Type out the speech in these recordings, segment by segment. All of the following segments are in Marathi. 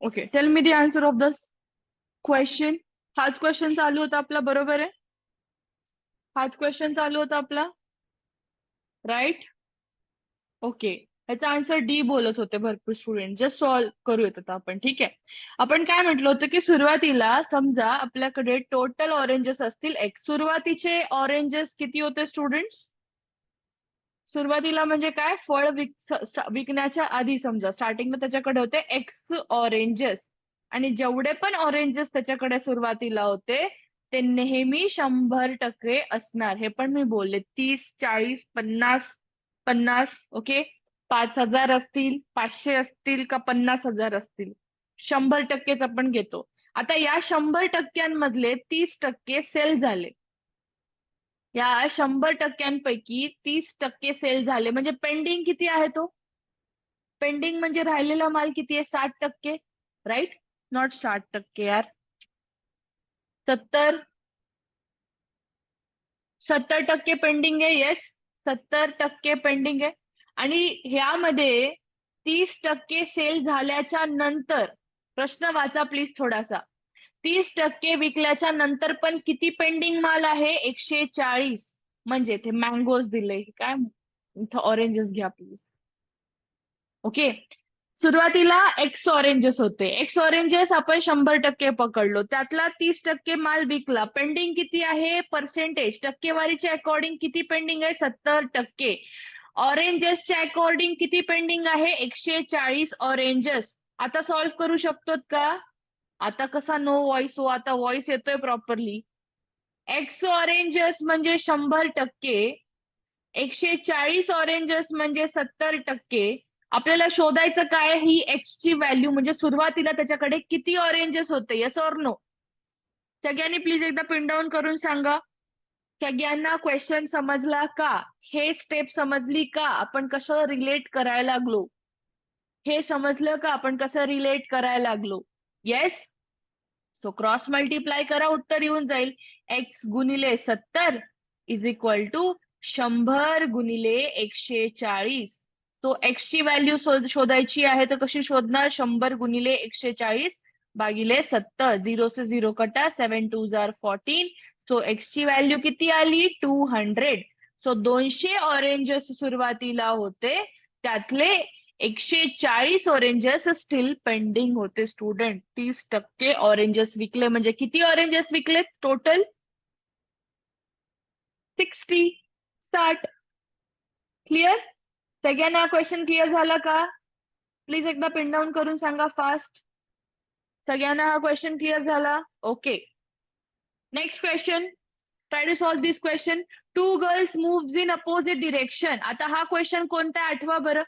Okay, tail me the answer of this question. हाच क्वेश्चन चालू होता आपला, बरोबर आहे? हाच क्वेश्चन चालू होता आपला, राईट? ओके, ह्याचा आन्सर डी बोलत होते भरपूर स्टुडंट. जस्ट सॉल्व करूयात आता आपण, ठीक आहे? आपण काय म्हटलं होतं की सुरुवातीला समजा आपल्याकडे टोटल ऑरेंजेस असतील एक्स. सुरुवातीचे ऑरेंजेस किती होते स्टुडंट्स? सुरुवातीला म्हणजे काय, फळ विकण्याच्या आधी समजा स्टार्टिंगला त्याच्याकडे होते एक्स ऑरेंजेस, आणि जेवढे पण ऑरेंजेस त्याच्याकडे सुरुवातीला होते ते नेहमी 100% असणार. हे पण मी बोलले, 30, 40, 50, 50. ओके, 5,000 असतील, 500 असतील का 50,000 असतील, 100%च आपण घेतो. आता या 100%मधले 30% सेल झाले. या 100%पैकी 30% सेल झाले, म्हणजे पेंडिंग किती आहे तो? पेंडिंग म्हणजे राहिलेला माल किती आहे? 60%. राईट? नॉट 60% यार, 70. 70% पेंडिंग आहे. येस, 70% पेंडिंग आहे. आणि ह्यामध्ये 30% सेल झाल्याच्या नंतर, प्रश्न वाचा प्लीज थोडासा. 30% विकल्याच्या नंतर पण किती पेंडिंग माल आहे? 140. म्हणजे ते मँगोज दिले, काय इथं ऑरेंजेस घ्या प्लीज. ओके, सुरुवातीला एक्स ऑरेंजेस होते. एक्स ऑरेंजेस आपण 100% पकडलो, त्यातला 30% माल विकला. पेंडिंग किती आहे? पर्सेंटेज टक्केवारीच्या अकॉर्डिंग किती पेंडिंग आहे? 70%. ऑरेंजेसच्या अकॉर्डिंग किती पेंडिंग आहे? 140 ऑरेंजेस. आता सॉल्व्ह करू शकतो का? आता कसा नो व्हॉइस हो, आता व्हॉइस येतोय प्रॉपरली. एक्स ऑरेंजेस म्हणजे 100%, 140 ऑरेंजेस म्हणजे 70%. आपल्याला शोधायचं काय? ही एक्स ची व्हॅल्यू, म्हणजे सुरुवातीला त्याच्याकडे किती ऑरेंजेस होते. Yes or no? सगळ्यांनी प्लीज एकदा पिन डाऊन करून सांगा. सगळ्यांना क्वेश्चन समजला का? हे स्टेप समजली का? आपण कसं रिलेट करायला लागलो, हे समजलं का? आपण कसं रिलेट करायला लागलो? येस. सो क्रॉस मल्टिप्लाय करा, उत्तर येऊन जाईल. एक्स गुणिले 70 इज इक्वल टू 100 गुणिले 140. तो एक्स ची व्हॅल्यू शोधायची आहे, तर कशी शोधणार? 100 गुणिले 140 भागिले 70. 0 से 0 कटा, 7 2 जार 14. सो एक्स ची व्हॅल्यू किती आली? 200. सो 200 ऑरेंजेस सुरुवातीला होते, त्यातले 140 ऑरेंजेस स्टील पेंडिंग होते. स्टुडंट, 30% ऑरेंजेस विकले, म्हणजे किती ऑरेंजेस विकले टोटल? 60. 60. क्लिअर? सगळ्यांना क्वेश्चन क्लिअर झाला का? प्लीज एकदा पिन डाऊन करून सांगा फास्ट. सगळ्यांना हा क्वेश्चन क्लिअर झाला? Okay, next question. Try to solve this question. Two girls moves in opposite direction. आता हा क्वेश्चन कोणता आहे आठवा बरं.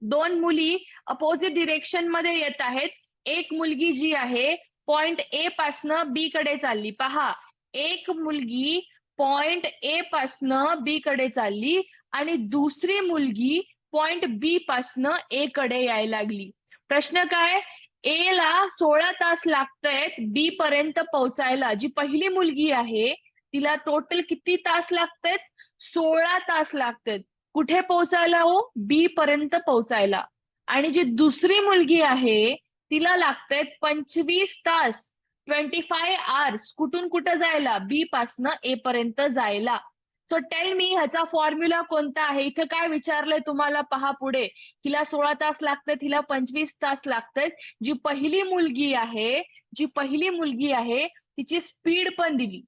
दोन मुली अपोजिट डिरेक्शन मध्ये येत आहेत. एक मुलगी जी आहे पॉइंट ए पासनं बी कडे चालली. पहा, एक मुलगी पॉइंट ए पासनं बी कडे चालली आणि दुसरी मुलगी पॉइंट बी पासनं ए कडे यायला लागली. प्रश्न काय? ए ला 16 तास लागतायत बी पर्यंत पोहोचायला. जी पहिली मुलगी आहे तिला टोटल किती तास लागतायत? 16 तास लागतायत. कुठे पोहोचायला हो? बी पर्यंत पोहोचायला. आणि जी दुसरी मुलगी आहे तिला लागतायत 25 तास, 25 आवर्स. कुठून कुठं जायला? बी पासनं ए पर्यंत जायला. सो टेल मी, ह्याचा फॉर्म्युला कोणता आहे? इथं काय विचारलंय तुम्हाला, पहा पुढे. हिला 16 तास लागतात, हिला 25 तास लागतात. जी पहिली मुलगी आहे, जी पहिली मुलगी आहे तिची स्पीड पण दिली.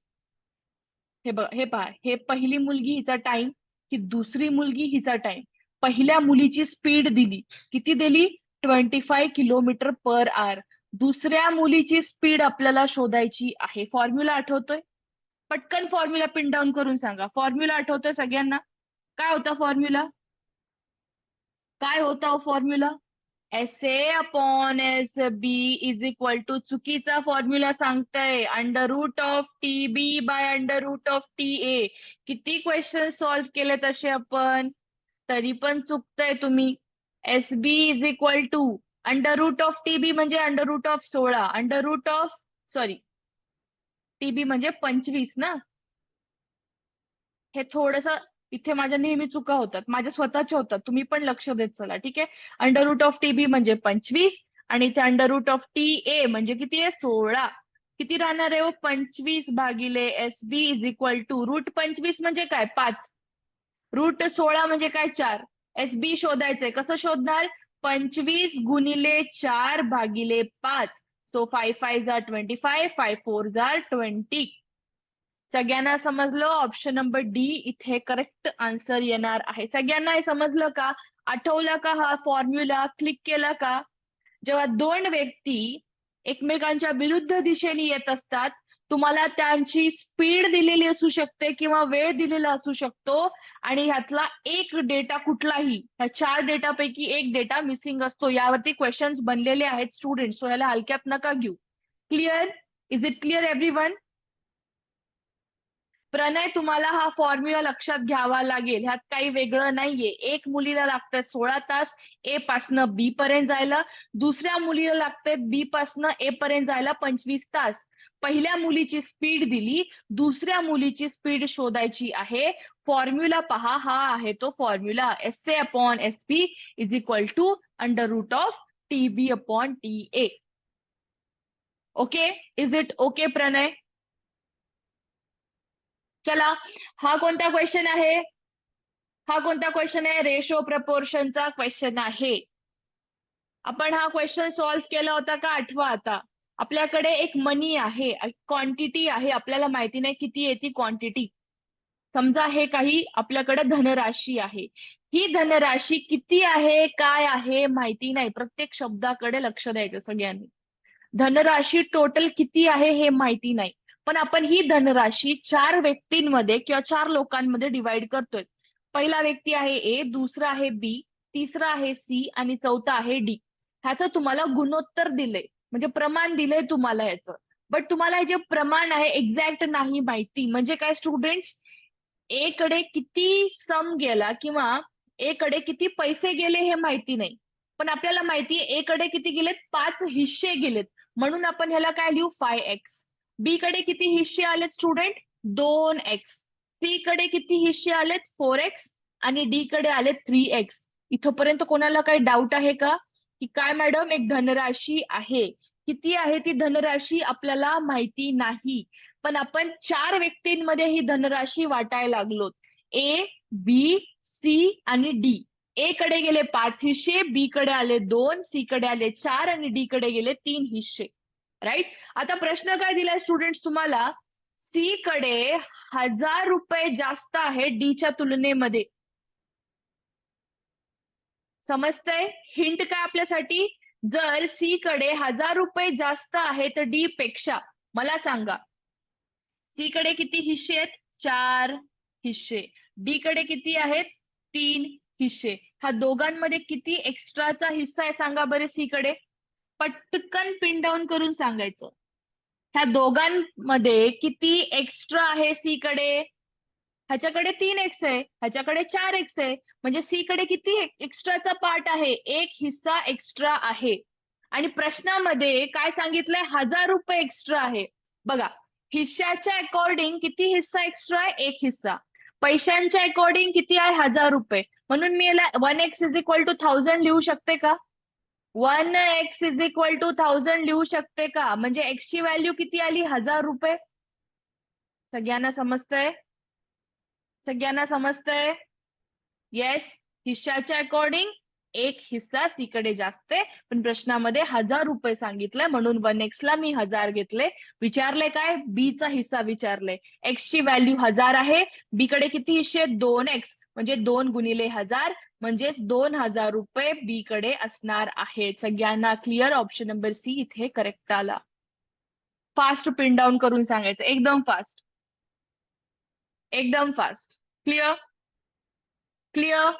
हे पहा, हे पहिली मुलगी हिचा टाइम, ही दुसरी मुलगी हिचा टाइम. पहिल्या मुलीची स्पीड दिली, किती दिली? 25 किलोमीटर पर आवर. दुसऱ्या मुलीची स्पीड आपल्याला शोधायची आहे. फॉर्म्युला आठवतोय? पटकन फॉर्म्युला पिन डाऊन करून सांगा. फॉर्म्युला आठवतोय सगळ्यांना? काय होता फॉर्म्युला? काय होता formula? S A upon S B is equal to, चुकीचा फॉर्म्युला सांगताय, under root of T B by under root of T A. किती क्वेश्चन सॉल्व्ह केले तसे आपण, तरी पण चुकताय तुम्ही. S B is equal to under root of T B म्हणजे under root of 16, under root of, sorry, T B म्हणजे 25 ना. हे थोडस इथे माझ्या नेहमी चुका होतात, माझ्या स्वतःच्या होतात, तुम्ही पण लक्ष देत चला, ठीक आहे? अंडर रूट ऑफ टीबी म्हणजे 25 आणि इथे अंडर रूट ऑफ TA म्हणजे किती आहे 16. किती राहणार आहे हो 25 भागिले SB is equal to root 25 म्हणजे काय 5, रूट 16 म्हणजे काय 4. SB शोधायचंय, कसं शोधणार 25 गुणिले 4 भागिले 5. सो 5 5 जा 25, 5 4 जा 20. सगळ्यांना समजलं? ऑप्शन नंबर डी इथे करेक्ट आन्सर येणार आहे. सगळ्यांना हे समजलं का? आठवलं का हा फॉर्म्युला? क्लिक केला का? जेव्हा दोन व्यक्ती एकमेकांच्या विरुद्ध दिशेने येत असतात, तुम्हाला त्यांची स्पीड दिलेली असू शकते किंवा वेळ दिलेला असू शकतो आणि ह्यातला एक डेटा कुठलाही, ह्या 4 डेटापैकी एक डेटा मिसिंग असतो. यावरती क्वेश्चन्स बनलेले आहेत स्टुडंट, सो ह्याला हलक्यात नका घेऊ. Clear? Is it clear everyone? Pranay, तुम्हाला हा फॉर्म्युला लक्षात घ्यावा लागेल. ह्यात काही वेगळं नाहीये. एक मुलीला लागतंय 16 तास A पासनं B पर्यंत जायला, दुसऱ्या मुलीला लागतंय B पासनं A पर्यंत जायला 25 तास. पहिल्या मुलीची स्पीड दिली, दुसऱ्या मुलीची स्पीड शोधायची आहे. फॉर्म्युला पहा, हा आहे तो formula. SA upon SB is equal to under root of TB upon TA. Okay? Is it okay Pranay? चला, हा कोणता क्वेश्चन आहे? हा कोणता क्वेश्चन आहे? रेशो प्रपोर्शनचा क्वेश्चन आहे. आपण हा क्वेश्चन सॉल्व्ह केला होता का? आठवा आता. आपल्याकडे एक मनी आहे, क्वांटिटी आहे, आपल्याला माहिती नाही किती आहे ती क्वांटिटी. समजा हे काही आपल्याकडे धनराशी आहे. ही धनराशी किती आहे, काय आहे माहिती नाही. प्रत्येक शब्दाकडे लक्ष द्यायचं सगळ्यांनी. धनराशी टोटल किती आहे हे माहिती नाही, पण आपण ही धनराशी 4 व्यक्तींमध्ये किंवा 4 लोकांमध्ये डिवाइड करतोय. पहिला व्यक्ती आहे A, दुसरा आहे B, तिसरा आहे C आणि चौथा आहे D. ह्याचं तुम्हाला गुणोत्तर दिलंय, म्हणजे प्रमाण दिलंय तुम्हाला ह्याचं. बट तुम्हाला हे जे प्रमाण आहे एक्झॅक्ट नाही माहिती. म्हणजे काय स्टुडंट्स, A कडे किती सम गेला किंवा A कडे किती पैसे गेले हे माहिती नाही, पण आपल्याला माहितीये A कडे किती गेलेत, 5 हिस्से गेलेत. म्हणून आपण ह्याला काय लिहू 5x. B कडे किती हिस्से आलेत स्टुडंट 2x. C कडे किती हिस्से आलेत 4x आणि D कडे आलेत 3x. इथपर्यंत कोणाला काही डाऊट आहे का? की काय मॅडम एक धनराशी आहे, किती आहे ती धनराशी आपल्याला माहिती नाही, पण आपण 4 व्यक्तींमध्ये ही धनराशी वाटायला लागलो. A, B, C आणि D. A कडे गेले 5 हिस्से, B कडे आले 2, C कडे आले 4 आणि D कडे गेले 3 हिस्से. राईट? आता प्रश्न काय दिलाय स्टुडंट्स तुम्हाला? C कडे 1000 रुपये जास्त आहे D च्या तुलनेमध्ये. समजतंय? हिंट काय आपल्यासाठी? जर C कडे 1000 रुपये जास्त आहे तर D पेक्षा, मला सांगा C कडे किती हिस्से आहेत? 4 हिस्से. D कडे किती आहेत? 3 हिस्से. ह्या दोघांमध्ये किती एक्स्ट्राचा हिस्सा आहे सांगा बरे C कडे? पटकन पिन डाऊन करून सांगायचं. ह्या दोघांमध्ये किती एक्स्ट्रा आहे C कडे? ह्याच्याकडे 3x आहे, ह्याच्याकडे 4x आहे. म्हणजे C कडे किती एक्स्ट्राचा पार्ट आहे? 1 हिस्सा एक्स्ट्रा आहे. आणि प्रश्नामध्ये काय सांगितलंय? 1000 रुपये एक्स्ट्रा आहे. बघा, हिस्साच्या अकॉर्डिंग किती हिस्सा एक्स्ट्रा आहे? 1 हिस्सा. पैशांच्या अकॉर्डिंग किती आहे? 1000 रुपये. म्हणून मी याला 1x इज इक्वल टू 1000 लिहू शकते का? 1x इज इक्वल टू 1000 लिहू शकते का? म्हणजे x ची व्हॅल्यू किती आली? 1000 रुपये. सगळ्यांना समजतंय? सगळ्यांना समजतंय? येस, हिस्साच्या अकॉर्डिंग 1 हिस्सा C कडे जास्त आहे, पण प्रश्नामध्ये 1000 रुपये सांगितलंय म्हणून 1x ला मी 1000 घेतले. विचारले काय? B चा हिस्सा विचारले. x ची व्हॅल्यू 1000 आहे, B कडे किती हिस्से? 2x, म्हणजे 2 गुणिले 1000 म्हणजेच 2000 रुपये B कडे असणार आहेत. सगळ्यांना क्लिअर? ऑप्शन नंबर C इथे करेक्ट आला. फास्ट पिन डाऊन करून सांगायचं, एकदम फास्ट, एकदम fast. Clear? Clear?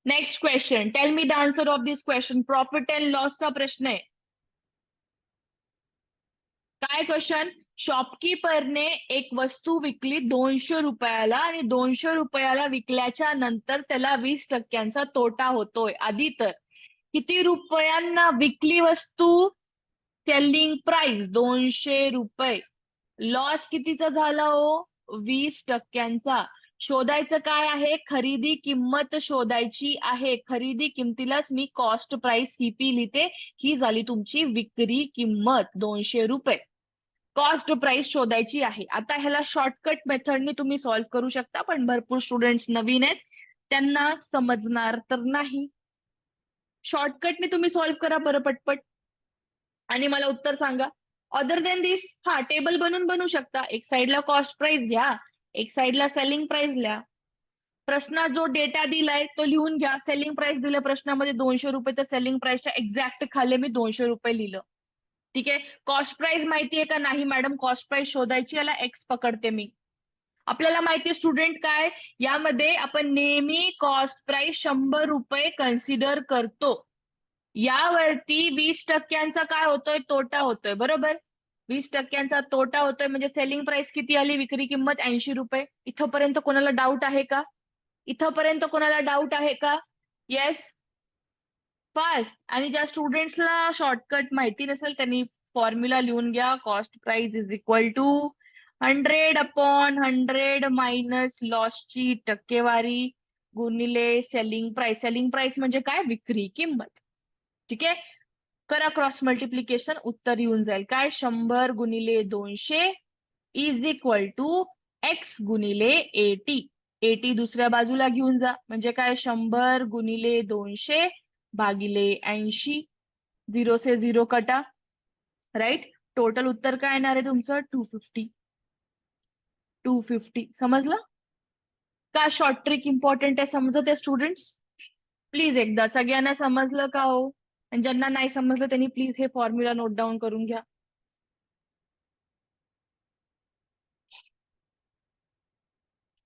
Next question. Tell me the answer of this question. Profit and लॉसचा प्रश्न आहे. काय क्वेश्चन? शॉपकीपरने एक वस्तू विकली 200 रुपयाला आणि 200 रुपयाला विकल्याच्या नंतर त्याला 20% तोटा होतोय. आधी तर किती रुपयांना विकली वस्तू? सेलिंग प्राइस 200 रुपये. लॉस कितीचा झाला हो? 20%. शोधायचं काय आहे, खरेदी किंमत शोधायची आहे. खरेदी किमतीलाच मी कॉस्ट प्राइस सीपी लिहिते. ही झाली तुमची विक्री किंमत 200 रुपये. कॉस्ट प्राइस शोधायची आहे. आता ह्याला शॉर्टकट मेथडने तुम्ही सॉल्व्ह करू शकता, पण भरपूर स्टुडंट्स नवीन आहेत, त्यांना समजणार तर नाही. शॉर्टकटने तुम्ही सॉल्व्ह करा बरं पटपट आणि मला उत्तर सांगा. अदर देन दिस हा टेबल बनवू शकता. एक साइडला कॉस्ट प्राइस घ्या, एक साइडला सेलिंग प्राइस लिहा. प्रश्नात जो डेटा दिलाय तो लिहून घ्या. सेलिंग प्राइस दिलं प्रश्नामध्ये 200 रुपये, तर सेलिंग प्राइसच्या एक्झॅक्ट खाली मी 200 रुपये लिहिलं. ठीक आहे. कॉस्ट प्राइस माहितीये का नाही मॅडम, कॉस्ट प्राइस शोधायची, याला एक्स पकडते मी. आपल्याला माहितीये स्टुडंट काय, यामध्ये आपण नेहमी कॉस्ट प्राइस 100 रुपये कन्सिडर करतो. यावरती 20% काय होतोय, तोटा होतोय, बरोबर. 20% तोटा होतोय म्हणजे सेलिंग प्राइस किती आली, विक्री किंमत 80 रुपये. इथपर्यंत कोणाला डाऊट आहे का? इथपर्यंत कोणाला डाऊट आहे का? येस. फास्ट. आणि ज्या स्टुडंट्सला शॉर्टकट माहिती नसेल त्यांनी फॉर्म्युला लिहून घ्या. Cost price is equal to 100/100 minus लॉसची टक्केवारी गुणिले सेलिंग प्राइस. सेलिंग प्राइस म्हणजे काय, विक्री किंमत. ठीक आहे. करा क्रॉस मल्टिप्लिकेशन, उत्तर येऊन जाईल काय, 100 गुणिले 200 इज इक्वल टू एक्स गुणिले 80. 80 दुसऱ्या बाजूला घेऊन जा, म्हणजे काय, 100 गुणिले 200 भागिले 80. 0 से 0 कटा, राईट. टोटल उत्तर काय येणार आहे तुमचं, 250. 250 समजलं का? शॉर्ट ट्रिक इम्पॉर्टंट आहे, समजत आहे स्टुडंट्स? प्लीज एकदा सगळ्यांना समजलं का हो? आणि ज्यांना नाही समजलं त्यांनी प्लीज हे फॉर्म्युला नोट डाऊन करून घ्या.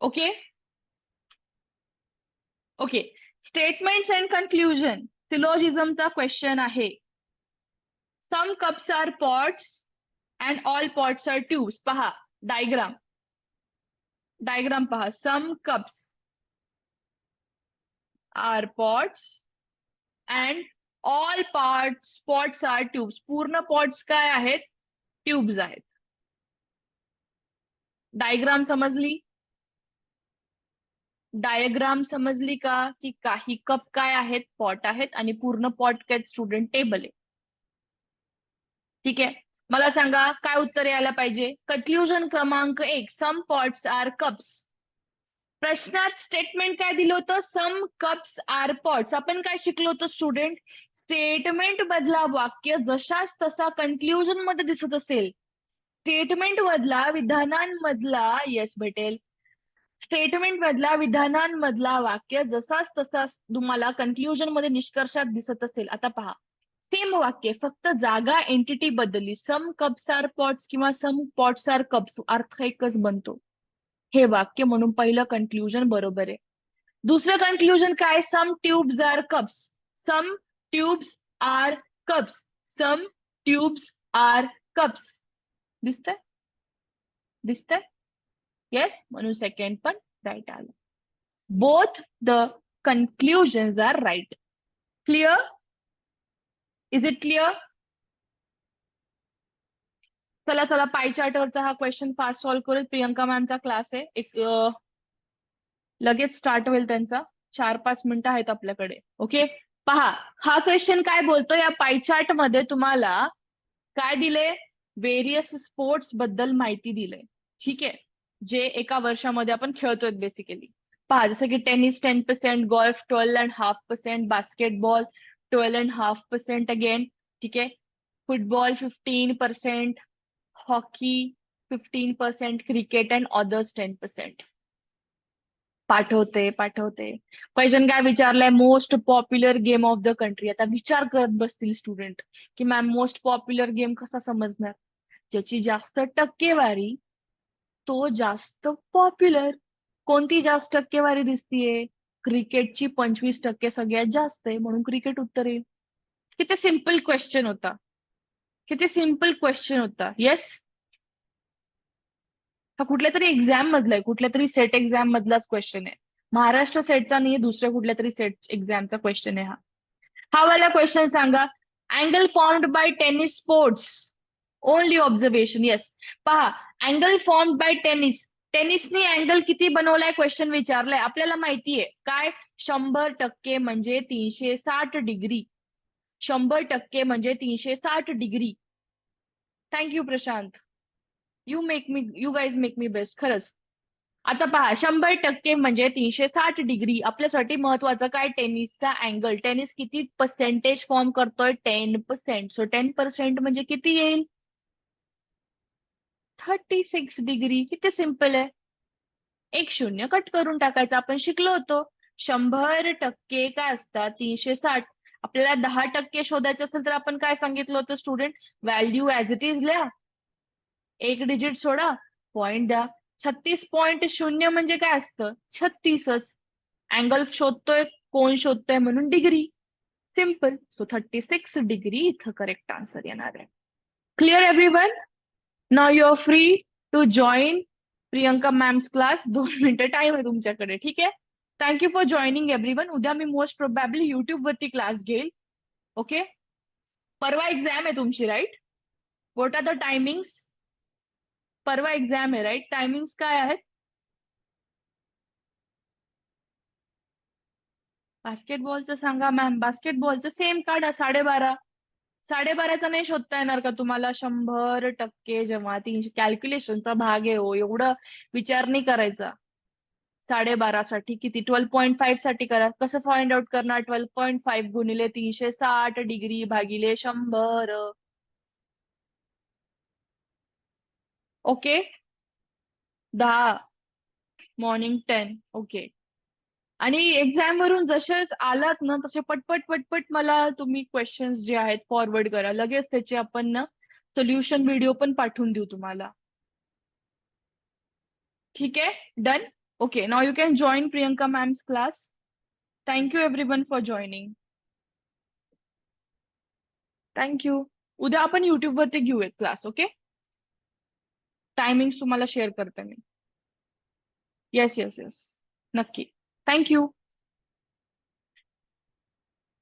Okay okay. Statements and conclusion सिलोजिझमचा क्वेश्चन आहे. Some cups are pots and all pots are tubes. पहा डायग्राम, डायग्राम पहा. Some cups are pots and all pots are tubes. पूर्ण पॉट्स काय आहेत, ट्यूब्स आहेत. डायग्राम समजली? डायग्राम समजली का? की काही कप काय आहेत, पॉट आहेत, आणि पूर्ण पॉट काय, स्टुडंट टेबल आहे. ठीक आहे. मला सांगा काय उत्तर यायला पाहिजे. कन्क्लुजन क्रमांक 1, सम पॉट्स आर कप्स. प्रश्नात स्टेटमेंट काय दिलं होतं, सम कप्स आर पॉट्स. आपण काय शिकलो होतो स्टुडंट, स्टेटमेंट मधला वाक्य जशाच तसा कन्क्लुजन मध्ये दिसत असेल, स्टेटमेंट मधला विधानांमधला, येस भेटेल, स्टेटमेंट मधला विधानांमधला वाक्य जसाच तसा तुम्हाला कन्क्लुजन मध्ये निष्कर्षात दिसत असेल. आता पहा, सेम वाक्य, फक्त जागा एंटिटी बदलली. सम कप्स आर पॉट्स किंवा सम पॉट्स आर कप्स, अर्थ एकच बनतो हे वाक्य, म्हणून पहिलं कन्क्लुजन बरोबर आहे. दुसरं कन्क्लुजन काय, some tubes are cups. Some tubes are cups. Some tubes are cups. दिसतंय? दिसतंय? येस, म्हणून सेकंड पण राईट आलं. Both the conclusions are right. Clear? Is it clear? चला चला, पाय चार्टवरचा हा क्वेश्चन फास्ट सॉल्व्ह करू. प्रियंका मॅमचा क्लास आहे, एक लगेच स्टार्ट होईल त्यांचा. 4-5 मिनिटं आहेत आपल्याकडे. ओके. पहा हा क्वेश्चन काय बोलतो, या पाय चार्ट मध्ये तुम्हाला काय दिले, व्हेरियस स्पोर्ट्स बद्दल माहिती दिले. ठीक आहे, जे एका वर्षामध्ये आपण खेळतोय बेसिकली. पहा जसं की टेनिस 10%, गोल्फ 12.5%, बास्केटबॉल 12.5% अगेन. ठीक आहे. Football 15%, hockey 15%, cricket and others 10%. पाठवते पाठवते. क्वेश्चन काय विचारलाय, most popular game of the country. आता विचार करत बसतील स्टुडंट की मॅम मोस्ट पॉप्युलर गेम कसा समजणार, ज्याची जास्त टक्केवारी तो जास्त पॉप्युलर. कोणती जास्त टक्केवारी दिसतीये, क्रिकेटची 25% सगळ्यात जास्त आहे, म्हणून क्रिकेट उत्तर येईल. किती सिम्पल क्वेश्चन होता, किती सिम्पल क्वेश्चन होता. येस, हा कुठल्या तरी एक्झाम मधला आहे, कुठल्या तरी सेट एक्झाम मधलाच क्वेश्चन आहे. महाराष्ट्र सेटचा नाही, दुसऱ्या कुठल्या तरी सेट एक्झामचा क्वेश्चन आहे हा. हा वाला क्वेश्चन सांगा. Angle formed by tennis sports, only observation. Yes, पहा अँगल फॉर्म्ड बाय टेनिस. टेनिसनी अँगल किती बनवलाय क्वेश्चन विचारलाय. आपल्याला माहितीये काय 100% म्हणजे 360 डिग्री. 100% म्हणजे 360 degree. Thank you Prashant. You guys make me best. खरंच. आता पहा 100% म्हणजे 360 डिग्री. आपल्यासाठी महत्वाचं काय टेनिसचा अँगल. टेनिस किती पर्सेंटेज फॉर्म करतोय 10%. सो 10% म्हणजे किती येईल 36 डिग्री. किती सिंपल आहे. एक शून्य कट करून टाकायचं. आपण शिकलो होतो 100% काय असतात 360. आपल्याला 10% शोधायचं असेल तर आपण काय सांगितलं होतं student. Value as it is लिहा. एक डिजिट सोडा पॉइंट द्या. 36.0 म्हणजे काय असतं 36च. अँगल शोधतोय कोण शोधतोय म्हणून डिग्री. सिम्पल. सो 36 डिग्री इथं करेक्ट आन्सर येणार आहे. Clear everyone. Now you are free to join Priyanka ma'am's class. 2 मिनिटं टाइम आहे तुमच्याकडे. ठीक आहे. Thank you for joining everyone. उद्या मी मोस्ट प्रोबॅबली युट्यूब वरती क्लास घेईल. ओके. परवा एक्झाम आहे तुमची right. What are the timings. परवा एक्झाम आहे राईट. टायमिंग्स काय आहेत. बास्केटबॉलचं सांगा मॅम. बास्केटबॉलचं सेम काढा 12:30. 12:30चा नाही शोधता येणार का तुम्हाला. 100% जेव्हा 300 कॅल्क्युलेशनचा भाग आहे हो. एवढं विचार नाही करायचा. 12:30 साठी किती 12.5 साठी करा. कसं फाइंड आउट करणार 12.5 गुणिले 360 डिग्री भागिले 100. ओके. 10 मॉर्निंग 10. ओके. आणि एक्झाम वरून जसेच आलात ना तसे पटपट पटपट मला तुम्ही क्वेश्चन्स जे आहेत फॉरवर्ड करा. लगेच त्याचे आपण ना सोल्युशन व्हिडिओ पण पाठवून देऊ तुम्हाला. ठीक आहे. Done. Okay. Now you can join Priyanka ma'am's class. Thank you everyone for joining. Thank you. उद्या आपण युट्यूब वरती घेऊयात क्लास. ओके. टायमिंग तुम्हाला शेअर करते मी. Yes yes yes. नक्की. थँक्यू.